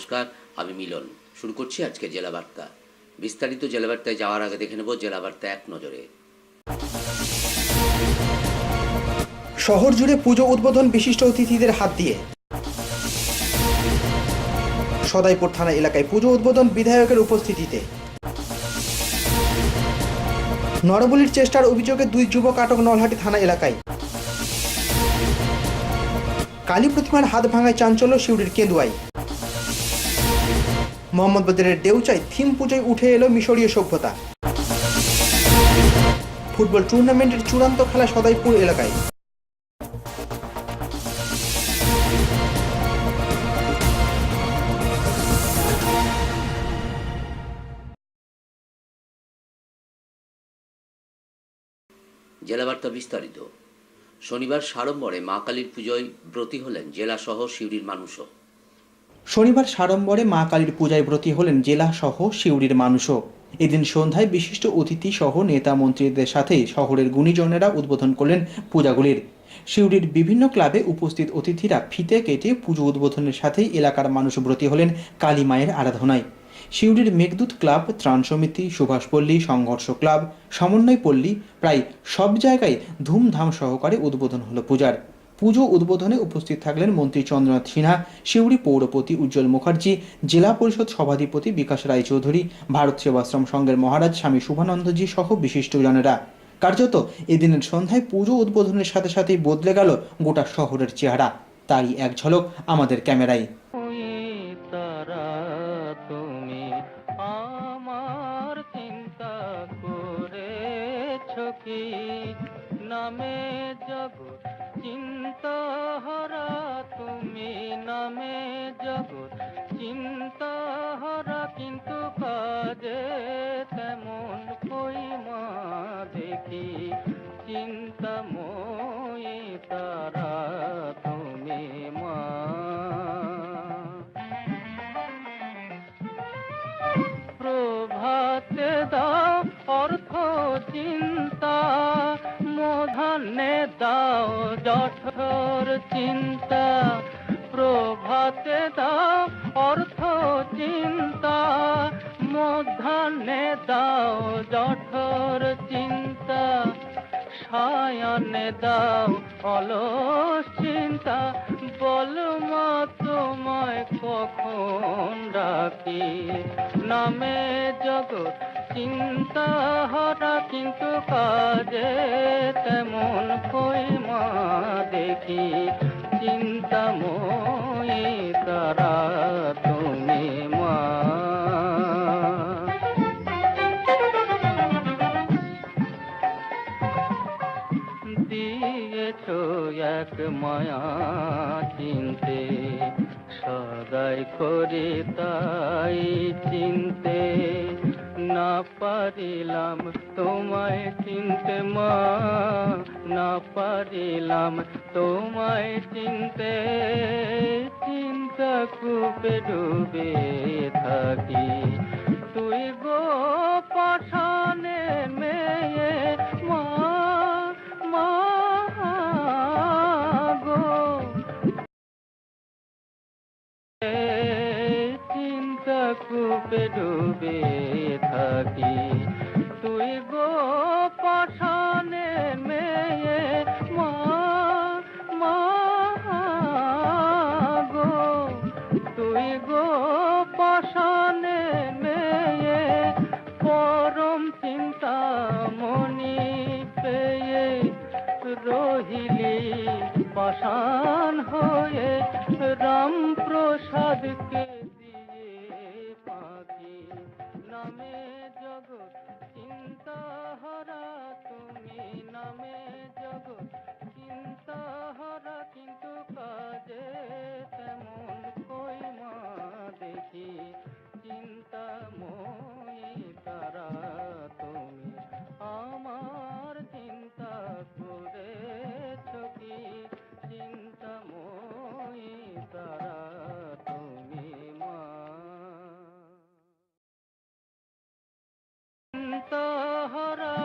নমস্কার, আমি মিলন। শুরু করছি আজকে জেলা বার্তা। বিস্তারিত জেলা বার্তায় যাওয়ার আগে দেখে নেব জেলা বার্তা এক নজরে। শহর জুড়ে পুজো উদ্বোধন বিশিষ্ট অতিথিদের হাত দিয়ে। সদাইপুর থানা এলাকায় পুজো উদ্বোধন বিধায়কের উপস্থিতিতে। নরবলির চেষ্টার অভিযোগে 2 যুবক আটক নলহাটি থানা এলাকায়। কালী প্রতিমার হাত ভাঙায় চাঞ্চল্য সিউড়ির কেন্দুয়ায়। মোহাম্মদবাজারের দেউচায় থিম পুজোয় উঠে এলো মিশরীয় সভ্যতা। ফুটবল টুর্নামেন্টের চূড়ান্ত খেলা সদাইপুর এলাকায়। জেলা বার্তা বিস্তারিত। শনিবার সাড়ম্বরে মা কালীর পুজোয় ব্রতী হলেন জেলা সহ সিউড়ির মানুষও। শনিবার সাড়ম্বরে মা কালীর পূজায় ব্রতী হলেন জেলা সহ সিউড়ির মানুষও। এদিন সন্ধ্যায় বিশিষ্ট অতিথি সহ নেতা মন্ত্রীদের সাথে শহরের গুণীজনেরা উদ্বোধন করলেন পূজাগুলির। সিউড়ির বিভিন্ন ক্লাবে উপস্থিত অতিথিরা ফিতে কেটে পুজো উদ্বোধনের সাথেই এলাকার মানুষ ব্রতী হলেন কালী মায়ের আরাধনায়। সিউড়ির মেঘদূত ক্লাব, ত্রাণ সমিতি, সুভাষপল্লী, সংঘর্ষ ক্লাব, সমন্বয় পল্লী প্রায় সব জায়গায় ধুমধাম সহকারে উদ্বোধন হলো পূজার। পুজো উদ্বোধনে উপস্থিত থাকলেন মন্ত্রী চন্দ্রনাথ সিনহা, সিউড়ি পৌরপতি উজ্জ্বল মুখার্জি, জেলা পরিষদ সভাধিপতি বিকাশ রায়চৌধুরী, ভারত সেবাশ্রম সংঘের মহারাজ স্বামী শুভানন্দজি সহ বিশিষ্টজনেরা। কার্যত এদিনের সন্ধ্যায় পুজো উদ্বোধনের সাথে সাথেই বদলে গেল গোটা শহরের চেহারা। তারই এক ঝলক আমাদের ক্যামেরায়। তুমি আমার চিন্তা করেছো কি নামে জগৎ চিন্তা হারা, তুমি নামে জগৎ চিন্তা হারা, কিন্তু কাজে তেমন কই মা দেখি চিন্তাময়ী তারা তুমি মা। প্রভাতে দাও অর্থ চিন্তা, মধ্যাহ্নে দাও জঠর চিন্তা। প্রভাতে দাও অর্থ চিন্তা, মধ্যাহ্নে দাও জঠর চিন্তা। সায়ানে দাও অলস চিন্তা, বল মা তোমায় কখন ডাকি নামে জগৎ চিন্তা হারা, কিন্তু কাজে তেমন কই মা দেখি চিন্তাময়ী তারা তুমি মা। দিয়েছো এক মায়া চিনতে, সদাই করি তাই চিনতে। না পারিলাম তোমায় চিনতে মা, না পারিলাম তোমায় চিনতে। চিন্তা কূপে ডুবে থাকি, তুই গো পাষাণের মেয়ে মা, মা গো। চিন্তা কূপে ডুবে থাকি, তুই গো পাষাণের মেয়ে মা, মা গো। তুই গো পাষাণের মেয়ে, পরম চিন্তা মনি পেয়ে রহিলি পাষাণ হয়ে। রাম প্রসাদকে দিয়ে পাখি নামে জগৎ চিন্তা হারা, তুমি নামে জগৎ চিন্তা হারা, কিন্তু কাজে তেমন কই মা দেখি চিন্তাময়ী তারা তুমি আমার চিন্তা করেছো কি চিন্তাময়ী তারা তুমি মা। চিন্তা হারা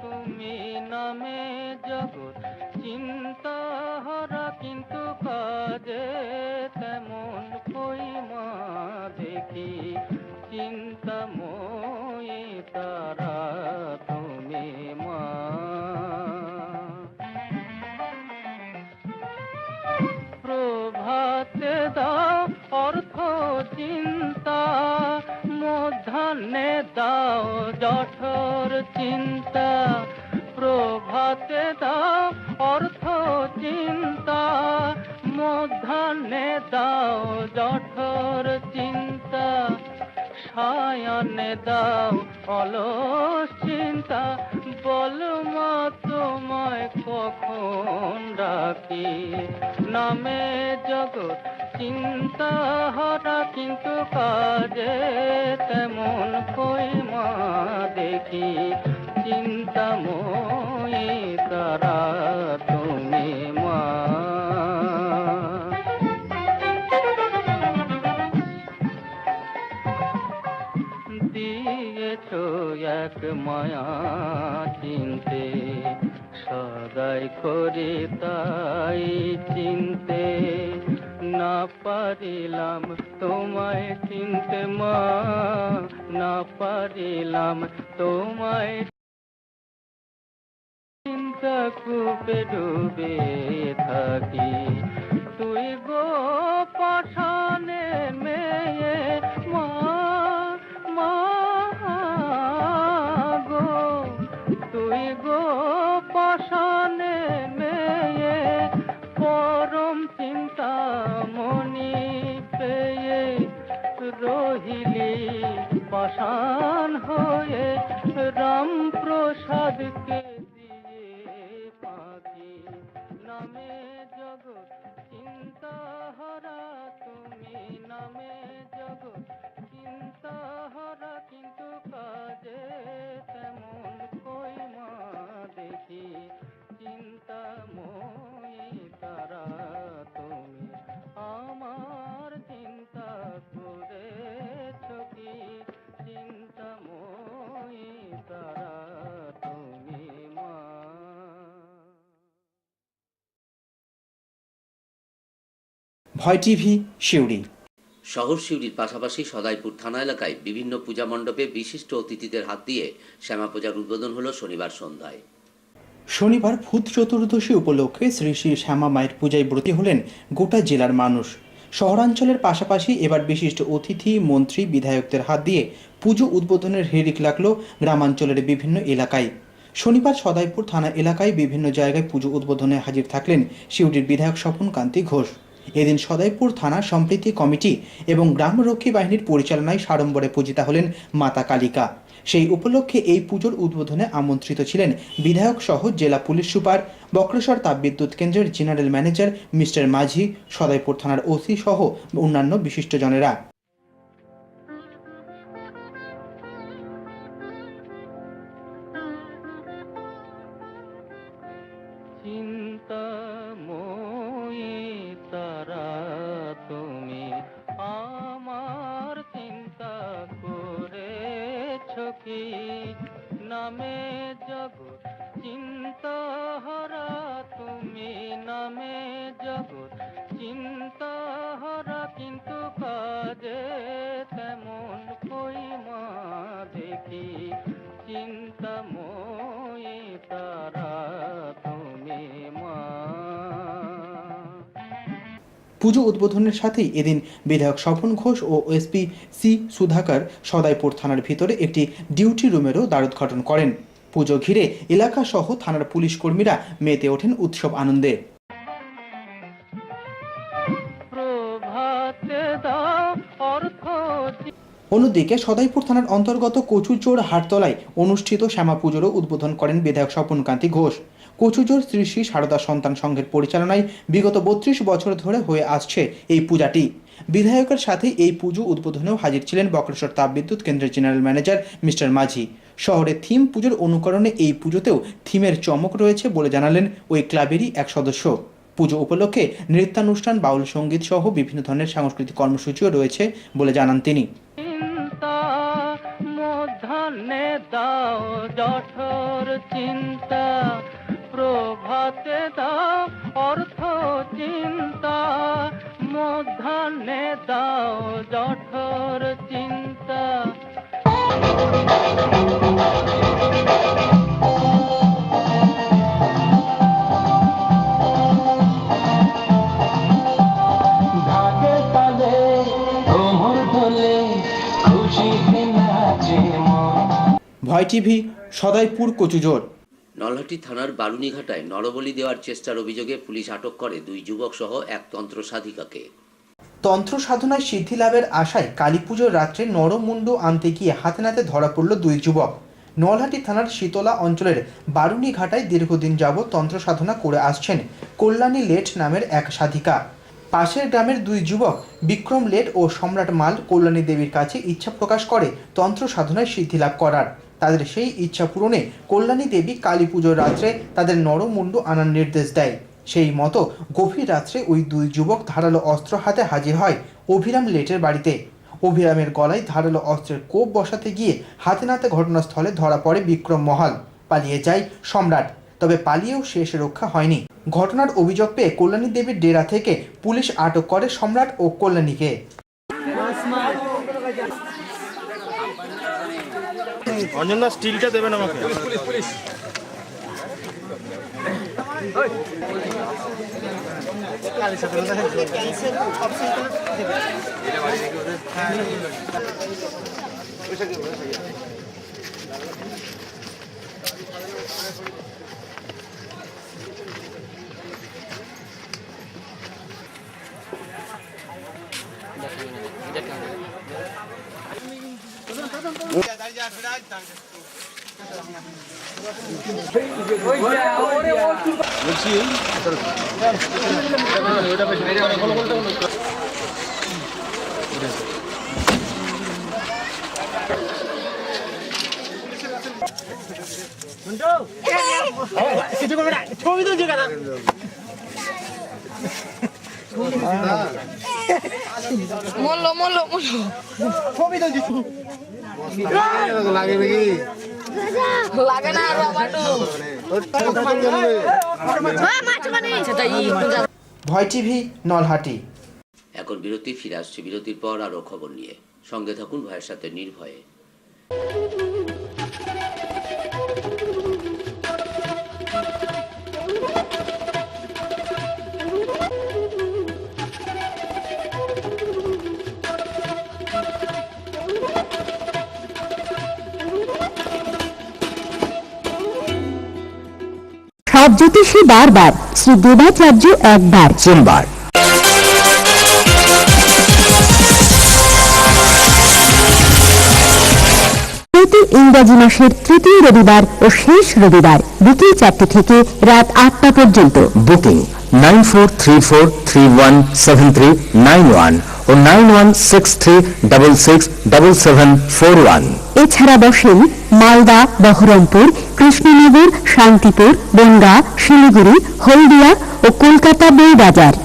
তুমি নামে জগৎ চিন্তা হারা, কিন্তু কাজে তেমন কই মা দেখি চিন্তাময়ী তারা তুমি মা। প্রভাতে দাও অর্থ চিন্তা, মধ্যাহ্নে দাও জঠর চিন্তা। প্রভাতে দাও অর্থ চিন্তা, মধ্যাহ্নে দাও জঠর চিন্তা। সায়াহ্নে দাও অলস চিন্তা, বল মা তোমায় কখন ডাকি। নামে জগৎ চিন্তা হারা, কিন্তু কাজে তেমন কই মা দেখি চিন্তাময়ী তারা তুমি মা। দিয়েছ এক মায়া চিনতে, সদাই করি তাই চিনতে। না পারিলাম তোমায় চিনতে মা, না পারিলাম তোমায়। চিন্তা কূপে ডুবে থাকি, তুই গো পাষাণে মেয়ে মা, মা গো। তুই গো পাষাণে মেয়ে, পরম চিন্তা মনি পেয়ে রহিলি পাষাণ হয়ে। রাম প্রসাদকে দিয়ে পাখি, নামে জগৎ চিন্তা হারা তুমি। নামে জগৎ চিন্তা হারা, কিন্তু কাজে তেমন কই মা দেখি চিন্তাময়ী তারা তুমি। আমার চিন্তা করেছ কি, চিন্তাময়ী তারা তুমি মা। ভয় টিভি, সিউড়ি। শহর সিউড়ির পাশাপাশি সদাইপুর থানা এলাকায় বিভিন্ন পূজা মণ্ডপে বিশিষ্ট অতিথিদের হাত দিয়ে শ্যামা পূজার উদ্বোধন হলো শনিবার সন্ধ্যায়। শনিবার ভূত চতুর্দশী উপলক্ষে শ্রী শ্রী শ্যামা মায়ের পূজায় ব্রতী হলেন গোটা জেলার মানুষ। শহরাঞ্চলের পাশাপাশি এবার বিশিষ্ট অতিথি, মন্ত্রী, বিধায়কদের হাত দিয়ে পুজো উদ্বোধনের হিড়িক লাগলো গ্রামাঞ্চলের বিভিন্ন এলাকায়। শনিবার সদাইপুর থানা এলাকায় বিভিন্ন জায়গায় পুজো উদ্বোধনে হাজির থাকলেন সিউড়ির বিধায়ক স্বপন কান্তি ঘোষ। এদিন সদাইপুর থানা সম্প্রীতি কমিটি এবং গ্রামরক্ষী বাহিনীর পরিচালনায় সাড়ম্বরে পূজিতা হলেন মাতা কালিকা। সেই উপলক্ষে এই পুজোর উদ্বোধনে আমন্ত্রিত ছিলেন বিধায়ক সহ জেলা পুলিশ সুপার, বক্রেশ্বর তাপবিদ্যুৎ কেন্দ্রের জেনারেল ম্যানেজার মিস্টার মাঝি, সদাইপুর থানার ওসি সহ অন্যান্য বিশিষ্টজনেরা। চিন্তাময়ী তারা তুমি, আমার চিন্তা করেছ কি। নামে জগৎ চিন্তা হারা তুমি। নামে জগৎ চিন্তা হারা, কিন্তু কাজে তেমন কই মা দেখি চিন্তাময়ী তারা তুমি মা। পুজো উদ্বোধনের সাথেই এদিন বিধায়ক স্বপন ঘোষ ও এসপি সি সুধাকর সদাইপুর থানার ভিতরে একটি ডিউটি রুমেরও দ্বারোদ্ঘাটন করেন। পুজো ঘিরে এলাকা সহ থানার পুলিশ কর্মীরা মেতে ওঠেন উৎসব আনন্দে। প্রভাতে দাও অর্থ। অন্যদিকে সদাইপুর থানার অন্তর্গত কচুচোর হাটতলায় অনুষ্ঠিত শ্যামা পুজোরও উদ্বোধন করেন বিধায়ক স্বপন কান্তি ঘোষ। কচুচোর শ্রী শ্রী সারদা সন্তান সংঘের পরিচালনায় বিগত 32 বছর ধরে হয়ে আসছে এই পূজাটি। বিধায়কের সাথে এই পুজো উদ্বোধনেও হাজির ছিলেন বক্রেশ্বর তাপবিদ্যুৎ কেন্দ্রের জেনারেল ম্যানেজার মিস্টার মাঝি। শহরে থিম পুজোর অনুকরণে এই পুজোতেও থিমের চমক রয়েছে বলে জানালেন ওই ক্লাবেরই এক সদস্য। পুজো উপলক্ষে নৃত্যানুষ্ঠান, বাউল সঙ্গীত সহ বিভিন্ন ধরনের সাংস্কৃতিক কর্মসূচিও রয়েছে বলে জানান তিনি। মধ্যাহ্নে দাও জঠর চিন্তা, প্রভাতে দাও অর্থ চিন্তা। মধ্যাহ্নে দাও জঠর ভয় টিভি, সদয়পুর, কচুজোর। নলহাটি থানার বারুনিঘাটায় নরবলি দেওয়ার চেষ্টার অভিযোগে পুলিশ আটক করে 2 যুবক সহ এক তন্ত্র সাধিকাকে। তন্ত্র সাধনায় সিদ্ধি লাভের আশায় কালী পুজোর রাত্রে নরমুন্ডু আনতে গিয়ে হাতে নাতে ধরা পড়ল 2 যুবক। নলহাটি থানার শীতলা অঞ্চলের বারুনিঘাটায় দীর্ঘদিন যাবৎ তন্ত্র সাধনা করে আসছেন কল্যাণী লেট নামের এক সাধিকা। পাশের গ্রামের 2 যুবক বিক্রম লেট ও সম্রাট মাল কল্যাণী দেবীর কাছে ইচ্ছা প্রকাশ করে তন্ত্র সাধনায় সিদ্ধি লাভ করার। তাদের সেই ইচ্ছা পূরণে কল্যাণী দেবী কালী পুজোর রাত্রে তাদের নরমুন্ডু আনার নির্দেশ দেয়। সেই মতো গভীর রাত্রে ওই 2 যুবক ধারালো অস্ত্র হাতে হাজির হয় অভিরাম লেটের বাড়িতে। অভিরামের গলায় ধারালো অস্ত্রের কোপ বসাতে গিয়ে হাতে নাতে ঘটনাস্থলে ধরা পড়ে বিক্রম মহাল। পালিয়ে যায় সম্রাট, তবে পালিয়েও শেষ রক্ষা হয়নি। ঘটনার অভিযোগ পেয়ে কল্যাণী দেবীর ডেরা থেকে পুলিশ আটক করে সম্রাট ও কল্যাণীকে। অঞ্জনদা স্টিলটা দেবেন আমাকে। মল্লো লাগে নাকি? লাগে না ভয় টিভি, নলহাটি। এখন বিরতি, ফিরে আসছে বিরতির পর আরও খবর নিয়ে। সঙ্গে থাকুন ভয়ের সাথে নির্ভয়ে। সব জ্যোতিষী বারবার, শ্রী দেবাচার্য একবার। সোমবার প্রতি ইংরাজি মাসের তৃতীয় রবিবার ও শেষ রবিবার বিকেল 4টে থেকে রাত 8টা পর্যন্ত। বুকিং 9434317391 ও 9163667741। এছাড়া বসেন মালদা, বহরমপুর, কৃষ্ণনগর, শান্তিপুর, বনগাঁ, শিলিগুড়ি, হলদিয়া ও কলকাতা বইবাজার।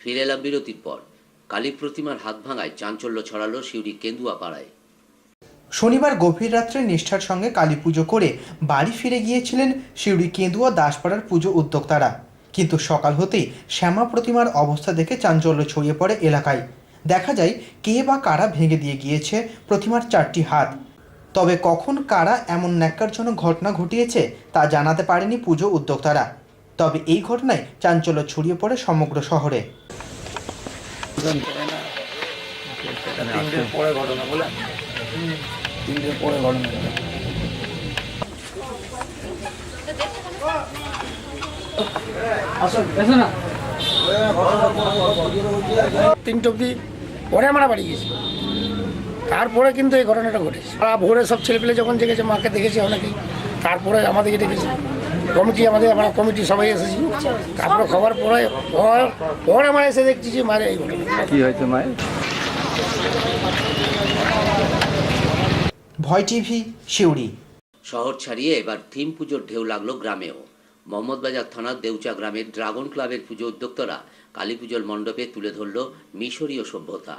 ফিরে এলাম বিরতির পর। কালী প্রতিমার হাত ভাঙায় চাঞ্চল্য ছড়ালো সিউড়ি কেন্দুয়া পাড়ায়। শনিবার গভীর রাত্রে নিষ্ঠার সঙ্গে কালী পুজো করে বাড়ি ফিরে গিয়েছিলেন সিউড়ি কেন্দুয়া দাসপাড়ার পুজো উদ্যোক্তারা। কিন্তু সকাল হতেই শ্যামা প্রতিমার অবস্থা দেখে চাঞ্চল্য ছড়িয়ে পড়ে এলাকায়। দেখা যায় কে বা কারা ভেঙে দিয়ে গিয়েছে প্রতিমার 4টি হাত। তবে কখন কারা এমন ন্যাক্কারজনক ঘটনা ঘটিয়েছে তা জানাতে পারেনি পুজো উদ্যোক্তারা। তবে এই ঘটনায় চাঞ্চল্য ছড়িয়ে পড়ে সমগ্র শহরে। তিনটে অব্দি পরে আমরা বাড়ি গেছি, তারপরে কিন্তু এই ঘটনাটা ঘটেছে। ভোরে সব ছেলেপেলে যখন জেগেছে মাকে দেখেছি অনেকেই, তারপরে আমাদেরকে ডেকেছি কমিটি, আমরা কমিটি সবাই এসেছি। তারপরে খবর পরে আমরা এসে দেখছি যে মায়ের এই ঘটনা। কি হয়েছে মায়ের? ভয় টিভি, সিউড়ি। শহর ছাড়িয়ে এবার থিম পুজোর ঢেউ লাগলো গ্রামেও। মোহাম্মদবাজার থানার দেউচা গ্রামের ড্রাগন ক্লাবের পুজো উদ্যোক্তারা কালী পুজোর মণ্ডপে তুলে ধরল মিশরীয় সভ্যতা।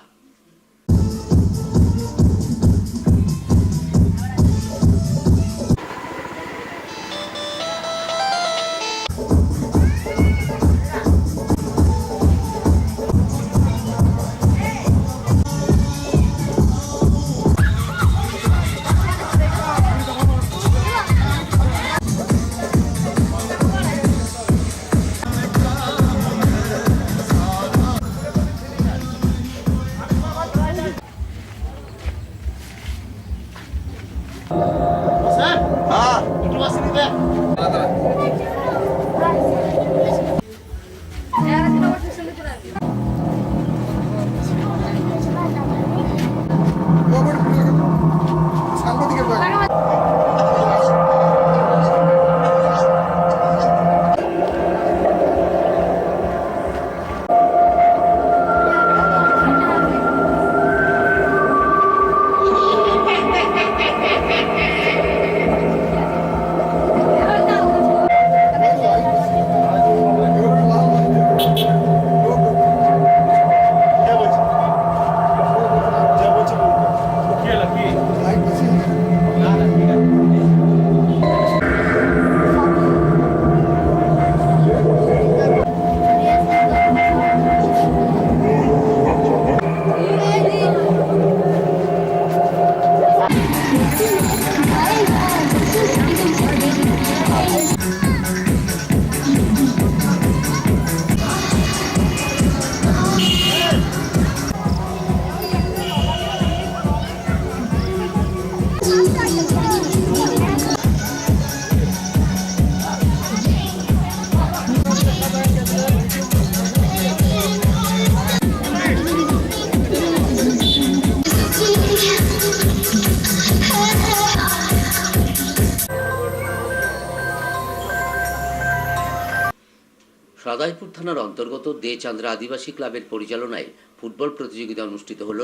সদাইপুর থানার অন্তর্গত দে চান্দ্রা আদিবাসী ক্লাবের পরিচালনায় ফুটবল প্রতিযোগিতা অনুষ্ঠিত হল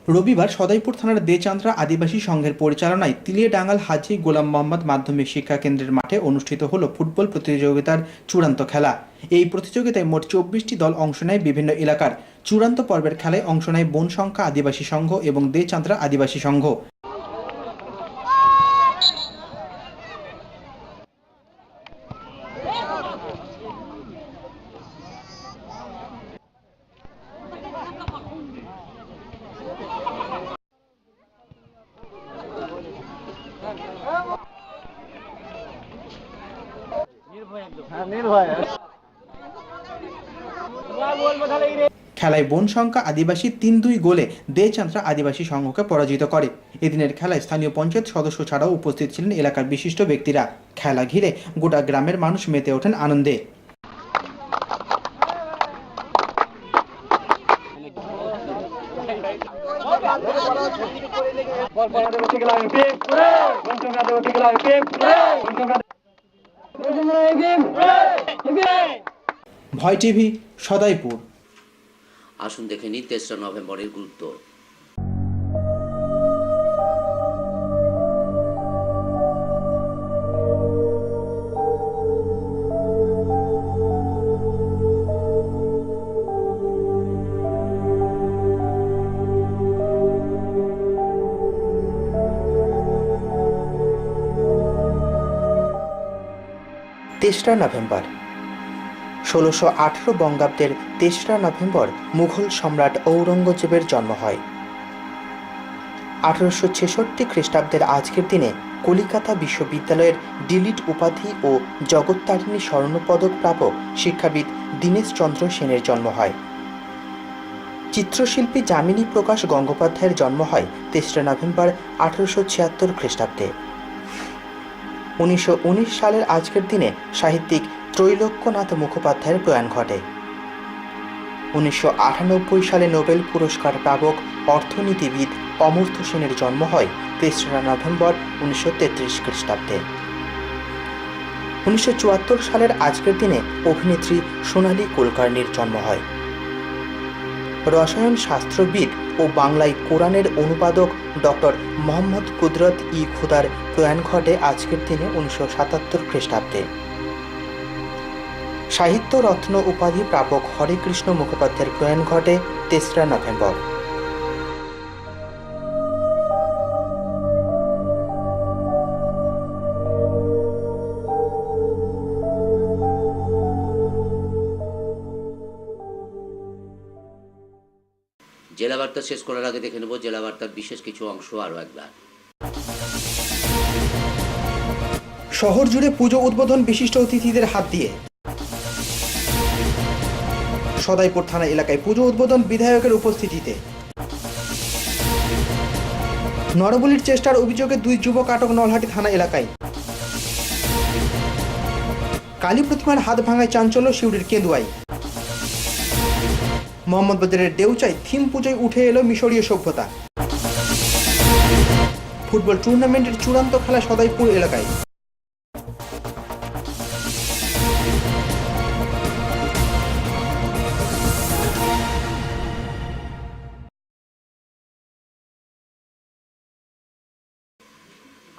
রবিবার সদাইপুর থানার দেচান্দ্রা আদিবাসী সংঘের পরিচালনায় তিলিয়াডাঙ্গাল হাজী গোলাম মোহাম্মদ মাধ্যমিক শিক্ষা কেন্দ্রের মাঠে অনুষ্ঠিত হল ফুটবল প্রতিযোগিতার চূড়ান্ত খেলা। এই প্রতিযোগিতায় মোট 24টি দল অংশ নেয়। বিভিন্ন এলাকার চূড়ান্ত পর্বের খেলায় অংশ নেয় বনশঙ্কা আদিবাসী সংঘ এবং দেচান্দ্রা আদিবাসী সংঘ। খেলায় বনশঙ্কা আদিবাসী 3-2 গোলে দেচান্দ্রা আদিবাসী সংঘকে পরাজিত করে। এদিনের খেলায় স্থানীয় পঞ্চায়েত সদস্য ছাড়াও উপস্থিত ছিলেন এলাকার বিশিষ্ট ব্যক্তিরা। খেলা ঘিরে গোটা গ্রামের মানুষ মেতে ওঠেন আনন্দে। ভয় টিভি, সদাইপুর। আসুন দেখে নিই 3রা নভেম্বরের গুরুত্ব। তেসরা নভেম্বর 1618 বঙ্গাব্দের 3রা নভেম্বর মুঘল সম্রাট ঔরঙ্গজেবের জন্ম হয়। 1866 খ্রিস্টাব্দের আজকের দিনে কলিকাতা বিশ্ববিদ্যালয়ের ডিলিট উপাধি ও জগত্তারিণী স্বর্ণপদক প্রাপক শিক্ষাবিদ দীনেশ চন্দ্র সেনের জন্ম হয়। চিত্রশিল্পী যামিনী প্রকাশ গঙ্গোপাধ্যায়ের জন্ম হয় 3রা নভেম্বর 1876 খ্রিস্টাব্দে। 1919 সালের আজকের দিনে সাহিত্যিক ত্রৈলোক্যনাথ মুখোপাধ্যায়ের প্রয়াণ ঘটে। 1998 সালে নোবেল পুরস্কার প্রাপক অর্থনীতিবিদ অমর্ত্য সেনের জন্ম হয় 3রা নভেম্বর 1933 খ্রিস্টাব্দে। 1974 সালের আজকের দিনে অভিনেত্রী সোনালী কুলকার্নির জন্ম হয়। রসায়ন শাস্ত্রবিদ ও বাংলায় কোরআনের অনুবাদক ডক্টর মোহাম্মদ কুদরত ই খুদার প্রয়াণ ঘটে আজকের দিনে 1977 খ্রিস্টাব্দে। সাহিত্য রত্ন উপাধি প্রাপক হরেকৃষ্ণ মুখোপাধ্যায়ের প্রয়াণ ঘটে 3রা নভেম্বর। জেলা বার্তা শেষ করার আগে দেখে নেব জেলা বার্তার বিশেষ কিছু অংশ আরও একবার। শহর জুড়ে পুজো উদ্বোধন বিশিষ্ট অতিথিদের হাত দিয়ে। সদাইপুর থানা এলাকায় পুজো উদ্বোধন বিধায়কের উপস্থিতিতে। নরবলির চেষ্টার অভিযোগে 2 যুবক আটক নলহাটি থানা এলাকায়। কালী প্রতিমার হাত ভাঙায় চাঞ্চল্য সিউড়ির কেন্দুয়ায়। মোহাম্মদবাজারের দেউচায় থিম পুজোয় উঠে এলো মিশরীয় সভ্যতা। ফুটবল টুর্নামেন্টের চূড়ান্ত খেলা সদাইপুর এলাকায়।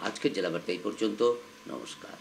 আজকের জেলা বার্তা এই পর্যন্ত। নমস্কার।